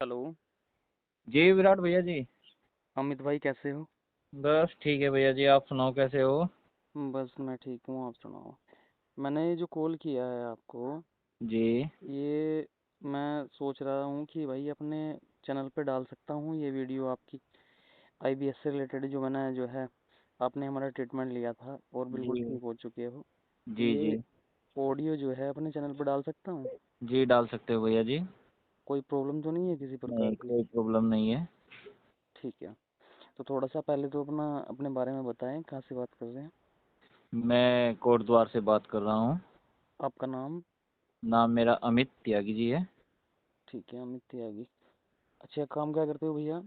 Hello. जी विराट भैया जी। अमित भाई कैसे हो? बस ठीक है भैया जी, आप सुनाओ कैसे हो? बस मैं ठीक हूँ, आप सुनाओ। मैंने ये जो कॉल किया है आपको, जी ये मैं सोच रहा हूँ कि भाई अपने चैनल पे डाल सकता हूँ ये वीडियो आपकी आईबीएस से रिलेटेड, जो मैंने जो है आपने हमारा ट्रीटमेंट लिया था और बिल्कुल जी ठीक हो चुके हो। तो जी ये जी ऑडियो जो है अपने चैनल पे डाल सकता हूँ? जी डाल सकते हो भैया जी। कोई प्रॉब्लम तो नहीं है किसी नहीं, प्रकार की? कोई प्रॉब्लम नहीं है। ठीक है। तो थोड़ा सा पहले तो अपना अपने बारे में बताएं, कहाँ से बात कर रहे हैं? मैं कोटद्वार से बात कर रहा हूँ। आपका नाम? नाम मेरा अमित त्यागी जी है। ठीक है, अमित त्यागी। अच्छा, काम क्या करते हो भैया?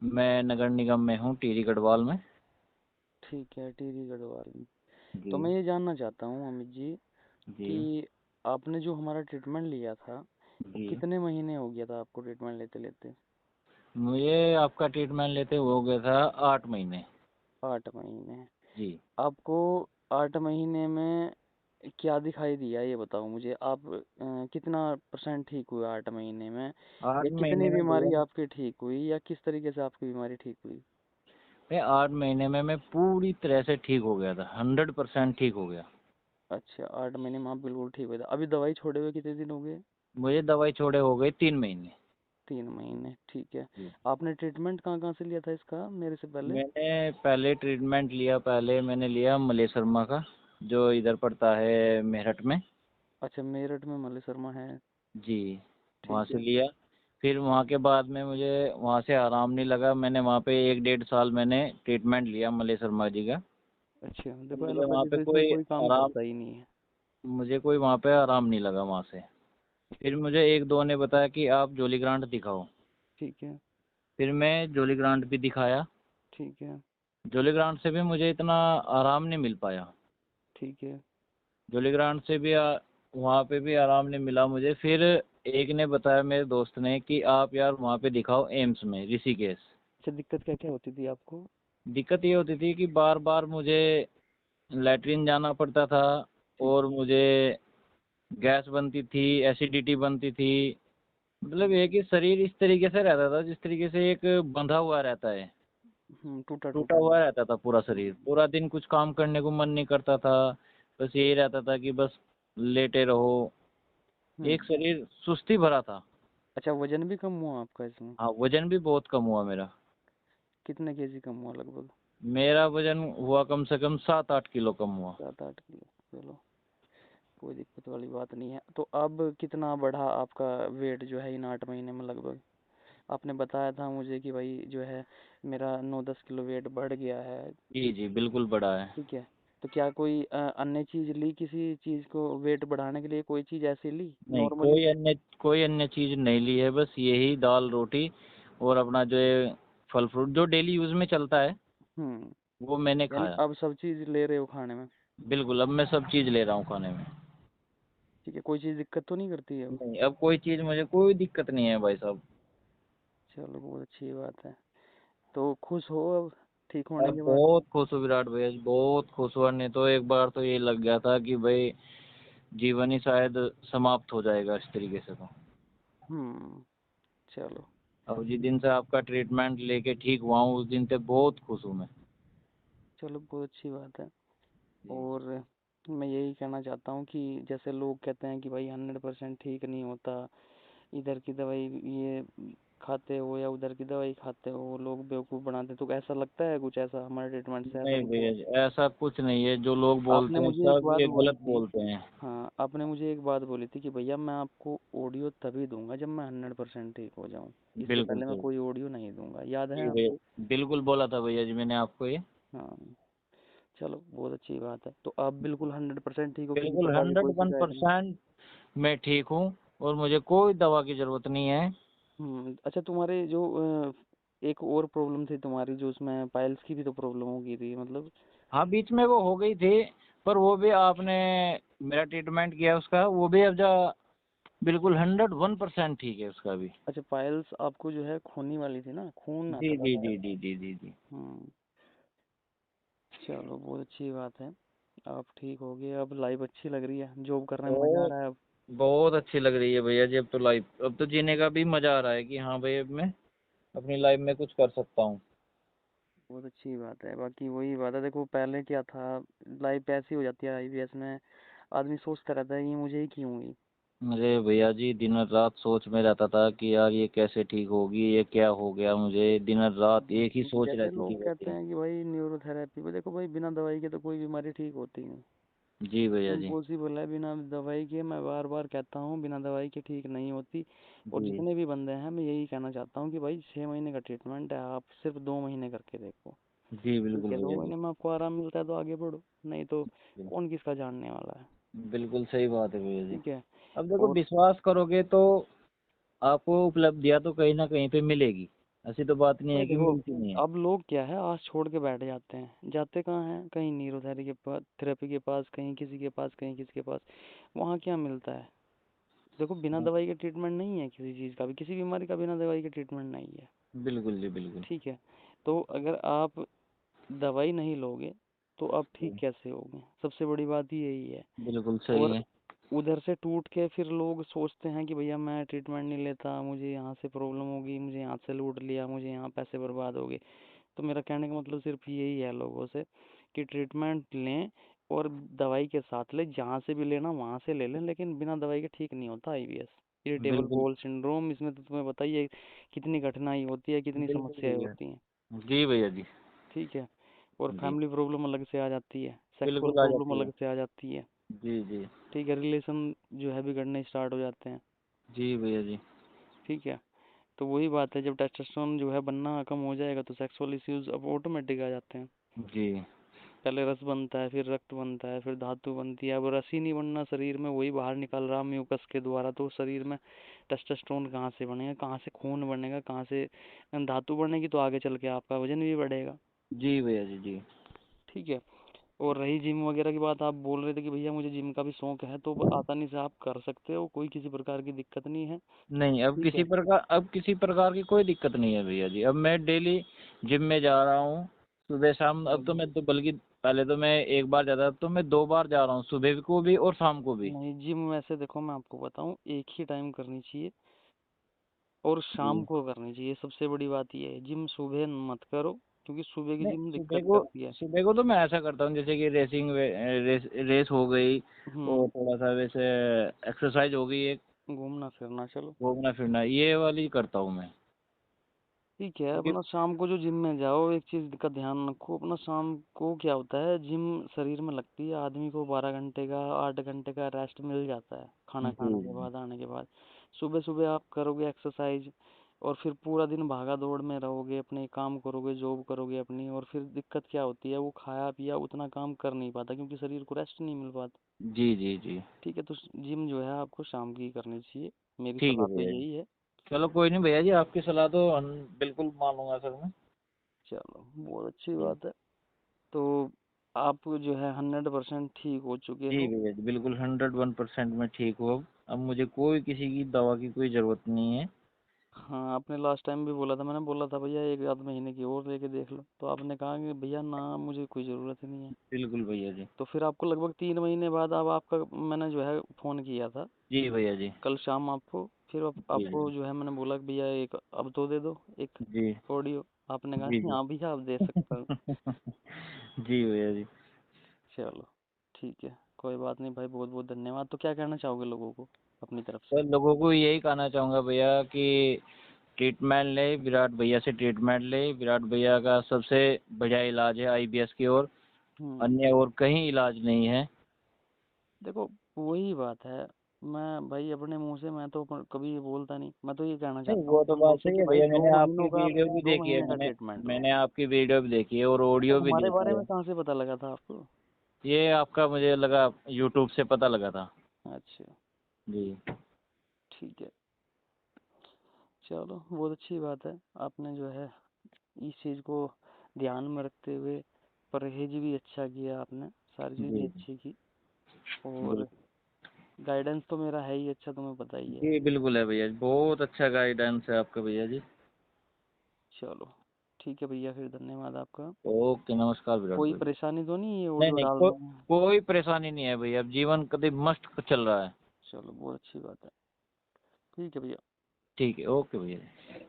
मैं नगर निगम में हूँ, टीरी गढ़वाल में। ठीक है, टीवी गढ़वाल में। जी तो मैं ये जानना चाहता हूँ अमित जी जी कि आपने जो हमारा ट्रीटमेंट लिया था, वो जी। कितने महीने हो गया था आपको ट्रीटमेंट लेते लेते? मुझे आपका ट्रीटमेंट लेते हुए हो गया था 8 महीने। 8 महीने। जी। आपको 8 महीने में क्या दिखाई दिया ये बताओ मुझे। आप कितना परसेंट ठीक हुए 8 महीने में, या आठ कितनी महीने में भैया, बीमारी आपकी ठीक हुई, या किस तरीके से आपकी बीमारी ठीक हुई? मैं 8 महीने में मैं पूरी तरह से ठीक हो गया था, 100% ठीक हो गया। अच्छा, 8 महीने में आप बिल्कुल ठीक हुए थे। अभी दवाई छोड़े हुए कितने दिन हो गए? मुझे दवाई छोड़े हो गए 3 महीने। 3 महीने, ठीक है। जी। आपने ट्रीटमेंट कहाँ कहाँ से लिया था इसका मेरे से पहले? मैंने पहले ट्रीटमेंट लिया, पहले मैंने लिया मलय शर्मा का, जो इधर पड़ता है मेरठ में। अच्छा, मेरठ में मलय शर्मा है। जी, वहाँ ठीक से है। लिया। फिर वहाँ के बाद में मुझे वहाँ से आराम नहीं लगा, मैंने वहाँ पे 1 डेढ़ साल मैंने ट्रीटमेंट लिया मलय शर्मा जी का। अच्छा, तो देखो मुझे वहाँ एलोपैथी पे तो इसमें कोई कोई काम आराम, करता ही नहीं है। मुझे कोई वहाँ पे आराम नहीं लगा वहाँ से। फिर मुझे एक दो ने बताया कि आप जॉली ग्रांट दिखाओ। ठीक है। फिर मैं जॉली ग्रांट भी दिखाया। ठीक है। जॉली ग्रांट से भी मुझे इतना आराम नहीं मिल पाया। ठीक है। जॉली ग्रांट से भी वहाँ पे भी आराम नहीं मिला मुझे। फिर एक ने बताया, मेरे दोस्त ने, कि आप यार वहाँ पे दिखाओ एम्स में, ऋषिकेश। अच्छा, दिक्कत क्या क्या होती थी आपको? दिक्कत ये होती थी कि बार बार मुझे लैट्रिन जाना पड़ता था, ठीक और है। मुझे गैस बनती थी, एसिडिटी बनती थी। मतलब ये कि शरीर इस तरीके से रहता था जिस तरीके से एक बंधा हुआ रहता है, टूटा टूटा टूटा। हुआ रहता था पूरा शरीर। हम्म। पूरा दिन कुछ काम करने को मन नहीं करता था, बस यही रहता था कि बस लेटे रहो। एक हम्म। शरीर सुस्ती भरा था। अच्छा, वजन भी कम हुआ आपका इसमें? हाँ, वजन भी बहुत कम हुआ मेरा। कितने केजी कम हुआ लगभग? मेरा वजन हुआ कम से कम 7-8 किलो कम हुआ। 7-8 किलो। चलो, कोई दिक्कत वाली बात नहीं है। तो अब कितना बढ़ा आपका वेट जो है इन 8 महीने में लगभग? आपने बताया था मुझे कि भाई जो है मेरा 9-10 किलो वेट बढ़ गया है। जी जी, बिल्कुल बड़ा है। ठीक है। तो क्या कोई अन्य चीज ली, किसी चीज को वेट बढ़ाने के लिए कोई चीज ऐसी ली नहीं, नॉर्मली? कोई अन्य चीज नहीं ली है, बस यही दाल रोटी और अपना जो है फल फ्रूट जो डेली यूज में चलता है, हम्म। वो मैंने यानी खाया। अब सब चीज ले रहे हो खाने में? बिल्कुल, अब मैं सब चीज ले रहा हूँ खाने में। ठीक है, कोई चीज दिक्कत तो नहीं करती है अब? नहीं, अब कोई चीज मुझे कोई दिक्कत नहीं है भाई साहब। चलो, बहुत अच्छी बात है। तो खुश हो अब ठीक होने अब के बाद? बहुत खुश हूँ विराट भैया जी, बहुत खुश हुआ। नहीं तो एक बार तो ये लग गया था कि भाई जीवन ही शायद समाप्त हो जाएगा इस तरीके से। तो हम्म। चलो। अब जिस दिन से आपका ट्रीटमेंट लेके ठीक हुआ हूँ, उस दिन से बहुत खुश हूँ मैं। चलो, बहुत अच्छी बात है। जी और मैं यही कहना चाहता हूँ कि जैसे लोग कहते हैं कि भाई 100% ठीक नहीं होता, इधर की दवाई ये खाते हो या उधर की दवाई खाते हो, वो लोग बेवकूफ़ बनाते हैं। तो ऐसा लगता है कुछ ऐसा हमारे ट्रीटमेंट से ऐसा नहीं कुछ भैया हुआ? जी, ऐसा कुछ नहीं है। जो लोग आपने बोलते हैं मुझे एक सब बात ये बोली गलत थी। बोलते हैं। हाँ, आपने मुझे एक बात बोली थी कि भैया मैं आपको ऑडियो तभी दूंगा जब मैं 100% ठीक हो जाऊँ, इससे बिल्कुल पहले मैं सर। कोई ऑडियो नहीं दूंगा। याद है जी भैया, आपको? बिल्कुल बोला था भैया जी मैंने आपको ये। हाँ। चलो, बहुत अच्छी बात है। तो आप बिल्कुल 100% ठीक हो, किसी बिल्कुल प्रकार की हंड्रेड कोई वन शिकायत नहीं? परसेंट मैं ठीक हूँ, और मुझे कोई दवा की जरूरत नहीं है। अच्छा, तुम्हारे जो एक और प्रॉब्लम थी तुम्हारी, जो उसमें पाइल्स की भी तो प्रॉब्लम हो गई थी मतलब? हाँ, बीच में वो हो गई थी, पर वो भी आपने मेरा ट्रीटमेंट किया उसका, वो भी अब जा बिल्कुल 101% ठीक है उसका भी। अच्छा, पाइल्स आपको जो है खूनी वाली थी ना, खून जी आता था जी जी शायद। जी जी जी जी। हम्म। चलो, बहुत अच्छी बात है। आप ठीक हो गए, अब लाइफ अच्छी लग रही है, जॉब करने में मजा आ और रहा है अब? बहुत अच्छी लग रही है भैया जी। अब तो लाइफ, अब तो जीने का भी मजा आ रहा है कि हाँ भाई अब मैं अपनी लाइफ में कुछ कर सकता हूँ। बहुत अच्छी बात है। बाकी वही बात है, देखो पहले क्या था, लाइफ ऐसी हो जाती है आईवीएस में, आदमी सोचता रहता है कि मुझे ही क्यों हुई। अरे भैया जी दिन रात सोच में रहता था कि यार ये कैसे ठीक होगी, ये क्या हो गया मुझे, दिन रात एक ही सोच जैसे रहती लोग थी कहते वैसे। हैं कि भाई न्यूरोथेरेपी पे, देखो भाई बिना दवाई के तो कोई बीमारी ठीक होती नहीं। जी भैया जी। इम्पॉसिबल है बिना दवाई के, मैं बार बार कहता हूँ बिना दवाई के ठीक नहीं होती। और जी जितने भी बंदे हैं मैं यही कहना चाहता हूँ कि भाई 6 महीने का ट्रीटमेंट है, आप सिर्फ 2 महीने करके देखो। जी ठीक बिल्कुल है, दो भैया जी। महीने में आपको आराम मिलता है तो आगे बढ़ो, नहीं तो कौन किसका जानने वाला है। बिल्कुल सही बात है भैया जी। ठीक है। अब देखो और विश्वास करोगे तो आपको उपलब्धियां तो कहीं ना कहीं पे मिलेगी। ऐसी तो बात नहीं भाई है कि देखो, मिलती नहीं है। अब लोग क्या है, आज छोड़ के बैठ जाते हैं, जाते कहाँ हैं, कहीं न्यूरोथेरेपी के पास, थेरेपी के पास, कहीं किसी के पास, कहीं किसी के पास। वहाँ क्या मिलता है? देखो बिना हाँ, दवाई के ट्रीटमेंट नहीं है किसी चीज़ का भी, किसी बीमारी का बिना दवाई के ट्रीटमेंट नहीं है। बिल्कुल जी बिल्कुल। ठीक है। तो अगर आप दवाई नहीं लोगे तो आप ठीक जी, कैसे होगे, सबसे बड़ी बात ही यही है। बिल्कुल सही और है। उधर से टूट के फिर लोग सोचते हैं कि भैया मैं ट्रीटमेंट नहीं लेता, मुझे यहाँ से प्रॉब्लम होगी, मुझे यहाँ से लूट लिया, मुझे यहाँ पैसे बर्बाद हो गए। तो मेरा कहने का मतलब सिर्फ यही है लोगों से कि ट्रीटमेंट लें, और दवाई के साथ लें, जहाँ से भी लेना वहाँ से ले लें, लेकिन बिना दवाई के ठीक नहीं होता आईवीएस। इरिटेबल बिल्कुल बाउल सिंड्रोम, इसमें तो तुम्हें बताइए कितनी कठिनाई होती है, कितनी बिल्कुल समस्याएं भैया। होती हैं। जी भैया जी। ठीक है। और जी फैमिली प्रॉब्लम अलग से आ जाती है, सेक्सुअल बिल्कुल आ प्रॉब्लम जाती है। अलग से आ जाती है। जी जी। ठीक है, रिलेशन जो है बिगड़ने स्टार्ट हो जाते हैं। जी भैया जी। ठीक है। तो वही बात है, जब टेस्टोस्टेरोन जो है बनना कम हो जाएगा तो सेक्सुअल इश्यूज अब ऑटोमेटिक आ जाते हैं। जी पहले रस बनता है, फिर रक्त बनता है, फिर धातु बनती है। अब रस ही नहीं बनना शरीर में, वही बाहर निकल रहा म्यूकस के द्वारा, तो शरीर में टेस्टोस्टेरोन कहाँ से बनेगा, कहाँ से खून बनेगा, कहाँ से धातु बनेगी, तो आगे चल के आपका वजन भी बढ़ेगा। जी भैया जी। जी ठीक है। और रही जिम वगैरह की बात, आप बोल रहे थे कि भैया मुझे जिम का भी शौक है, तो आसानी से आप कर सकते हो, कोई किसी प्रकार की दिक्कत नहीं है। नहीं, ठीक है। अब किसी प्रकार की कोई दिक्कत नहीं है भैया जी। अब मैं डेली जिम में जा रहा हूँ, सुबह शाम। अब तो मैं तो बल्कि पहले तो मैं एक बार जाता था, अब तो मैं 2 बार जा रहा हूँ, सुबह को भी और शाम को भी। नहीं, जिम वैसे देखो मैं आपको बताऊं, एक ही टाइम करनी चाहिए, और शाम जी को करनी चाहिए। सबसे बड़ी बात ये है, जिम सुबह मत करो, क्योंकि सुबह की नहीं, जिम सुबह दिक्कत को करती है। सुबह को तो मैं ऐसा करता हूँ जैसे कि रेस हो गई, और हम्म। थोड़ा सा वैसे एक्सरसाइज हो गई, एक घूमना फिरना, चलो घूमना फिरना, ये वाली करता हूँ मैं। ठीक है। क्योंकि अपना शाम को जो जिम में जाओ, एक चीज का ध्यान रखो, अपना शाम को क्या होता है, जिम शरीर में लगती है, आदमी को 12 घंटे का 8 घंटे का रेस्ट मिल जाता है खाना खाने के जी बाद, आने के बाद। सुबह सुबह आप करोगे एक्सरसाइज, और फिर पूरा दिन भागा दौड़ में रहोगे, अपने काम करोगे, जॉब करोगे अपनी, और फिर दिक्कत क्या होती है, वो खाया पिया उतना काम कर नहीं पाता, क्योंकि शरीर को रेस्ट नहीं मिल पाता। जी जी जी। ठीक है। तो जिम जो है आपको शाम की करनी चाहिए, मेरी ठीक है सलाह तो भैया जी। यही है। चलो कोई नहीं भैया जी, आपकी सलाह तो हम बिल्कुल मानूंगा सर मैं। चलो बहुत अच्छी जी बात है। तो आप जो है 100% ठीक हो चुके जी हो। भैया जी, बिल्कुल 101% मैं ठीक हूँ। अब मुझे कोई किसी की दवा की कोई ज़रूरत नहीं है। हाँ, आपने लास्ट टाइम भी बोला था, मैंने बोला था भैया एक आध महीने की और लेके देख लो, तो आपने कहा कि भैया ना मुझे कोई ज़रूरत ही नहीं है। बिल्कुल भैया जी। तो फिर आपको लगभग 3 महीने बाद अब आपका मैंने जो है फ़ोन किया था, जी भैया जी। कल शाम आपको। फिर जी आपको जो है मैंने बोला कि भैया एक अब तो दे दो, एक जी ऑडियो। आपने कहा जी जी। हाँ भैया आप दे सकता हूँ। जी भैया जी। चलो ठीक है, कोई बात नहीं भाई, बहुत बहुत धन्यवाद। तो क्या कहना चाहोगे लोगों को अपनी तरफ से? सर लोगों को यही कहना चाहूँगा भैया कि ट्रीटमेंट ले, विराट भैया से ट्रीटमेंट ले। विराट भैया का सबसे बढ़िया इलाज है आईबीएस की, और हम्म। अन्य और कहीं इलाज नहीं है। देखो वही बात है, मैं भाई अपने मुंह से मैं तो कभी ये बोलता नहीं, मैं तो ये कहना नहीं चाहता हूँ वो तो बंदों बात से सही कि है भाई भैया, दो मैंने आपकी महीनों का वीडियो भी दो देखी है। महीने का मैंने ट्रीटमेंट लो। मैंने आपकी वीडियो भी देखी है और ये ऑडियो भी हमारे देखा बारे है। में कहाँ से पता लगा था आपको? ये आपका मुझे लगा यूट्यूब से पता लगा था। अच्छा। जी ठीक है। चलो बहुत अच्छी बात है, आपने जो है इस चीज़ को ध्यान में रखते हुए परहेज भी अच्छा किया आपने, सारी चीज़ें जी अच्छी की। और बिल्कुल। गाइडेंस तो मेरा है ही अच्छा, तुम्हें पता ही है। जी बिल्कुल है भैया जी, बहुत अच्छा गाइडेंस है आपका भैया जी। चलो ठीक है भैया, फिर धन्यवाद आपका। ओके, नमस्कार विराट कोई भाई। परेशानी तो नहीं है नहीं ऑडियो नहीं, डालने में? कोई परेशानी नहीं है भैया, अब जीवन कभी मस्त चल रहा है। चलो बहुत अच्छी बात है। ठीक है भैया। ठीक है, ओके भैया।